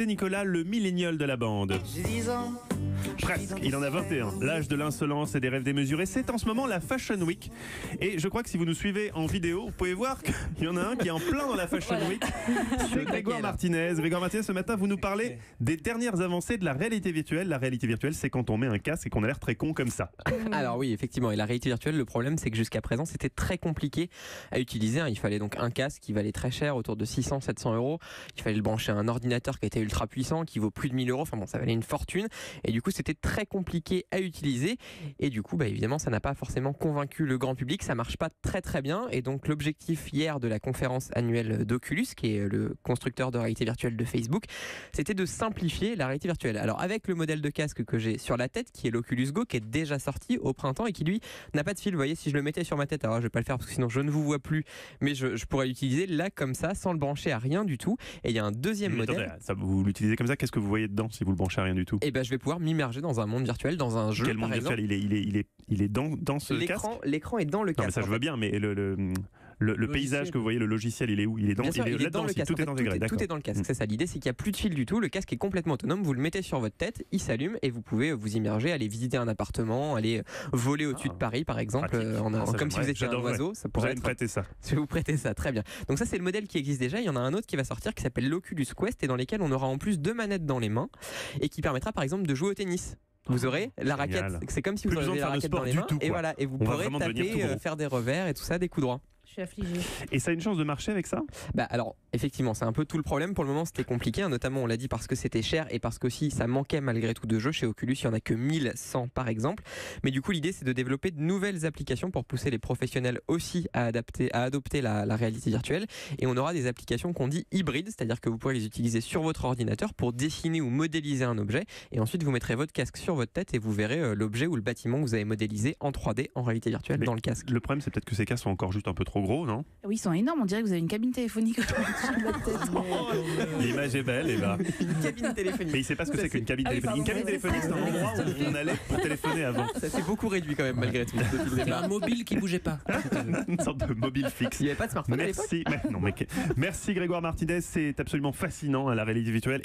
côté, Nicolas, le millénial de la bande. J'ai 10 ans. Presque, il en a 21. L'âge de l'insolence et des rêves démesurés, c'est en ce moment la Fashion Week. Et je crois que si vous nous suivez en vidéo, vous pouvez voir qu'il y en a un qui est en plein dans la Fashion Week. C'est Grégoire Martinez. Grégoire Martinez, ce matin, vous nous parlez des dernières avancées de la réalité virtuelle. La réalité virtuelle, c'est quand on met un casque et qu'on a l'air très con comme ça. Alors oui, effectivement. Et la réalité virtuelle, le problème, c'est que jusqu'à présent, c'était très compliqué à utiliser. Il fallait donc un casque qui valait très cher, autour de 600-700 euros. Il fallait le brancher à un ordinateur qui était ultra puissant, qui vaut plus de 1000 euros. Enfin bon, ça valait une fortune. Et du coup, c'était très compliqué à utiliser. Et du coup, évidemment, ça n'a pas forcément convaincu le grand public. Ça marche pas très très bien. Et donc, l'objectif hier de la conférence annuelle d'Oculus, qui est le constructeur de réalité virtuelle de Facebook, c'était de simplifier la réalité virtuelle. Alors, avec le modèle de casque que j'ai sur la tête, qui est l'Oculus Go, qui est déjà sorti au printemps et qui, lui, n'a pas de fil. Vous voyez, si je le mettais sur ma tête, alors je vais pas le faire parce que sinon je ne vous vois plus, mais je pourrais l'utiliser là comme ça, sans le brancher à rien du tout. Et il y a un deuxième modèle. Attendez, ça, vous l'utilisez comme ça, qu'est-ce que vous voyez dedans si vous le branchez à rien du tout? Et je vais pouvoir m'immerger dans un monde virtuel, dans un jeu. Quel monde virtuel? Il est dans ce casque? L'écran est dans le casque. Non, mais ça je vois bien, mais le paysage que vous voyez, le logiciel, il est où? Il est dans, Bien sûr, il est là-dedans dans le aussi, casque. tout est intégré. Tout est dans le casque, c'est ça. L'idée, c'est qu'il n'y a plus de fil du tout. Le casque est complètement autonome. Vous le mettez sur votre tête, il s'allume et vous pouvez vous immerger, aller visiter un appartement, aller voler au-dessus de Paris, par exemple, comme si vous étiez un oiseau. Ça pourrait me prêter ça. Je vais vous prêter ça, très bien. Donc ça, c'est le modèle qui existe déjà. Il y en a un autre qui va sortir qui s'appelle l'Oculus Quest et dans lesquels on aura en plus 2 manettes dans les mains et qui permettra par exemple de jouer au tennis. Vous aurez la raquette, c'est comme si vous aviez la raquette dans les mains et voilà, et vous pourrez taper, faire des revers et tout ça, des coups droits. Je suis affligée. Et ça a une chance de marcher avec ça? Alors, effectivement, c'est un peu tout le problème. Pour le moment, c'était compliqué, notamment, on l'a dit, parce que c'était cher et parce qu'aussi, ça manquait malgré tout de jeux. Chez Oculus, il n'y en a que 1100 par exemple. Mais du coup, l'idée, c'est de développer de nouvelles applications pour pousser les professionnels aussi à adopter la réalité virtuelle. Et on aura des applications qu'on dit hybrides, c'est-à-dire que vous pourrez les utiliser sur votre ordinateur pour dessiner ou modéliser un objet. Et ensuite, vous mettrez votre casque sur votre tête et vous verrez l'objet ou le bâtiment que vous avez modélisé en 3D, en réalité virtuelle, dans le casque. Le problème, c'est peut-être que ces casques sont encore juste un peu trop gros, non? Oui, ils sont énormes. On dirait que vous avez une cabine téléphonique sur votre tête. L'image est belle, et Une cabine téléphonique. Mais il ne sait pas ce que c'est qu'une cabine téléphonique. Une cabine téléphonique, c'est un endroit où on allait pour téléphoner avant. Ça s'est beaucoup réduit quand même, malgré tout. C'était un mobile qui bougeait pas. Une sorte de mobile fixe. Il n'y avait pas de smartphone à l'époque. Merci Grégoire Martinez, c'est absolument fascinant, la réalité virtuelle.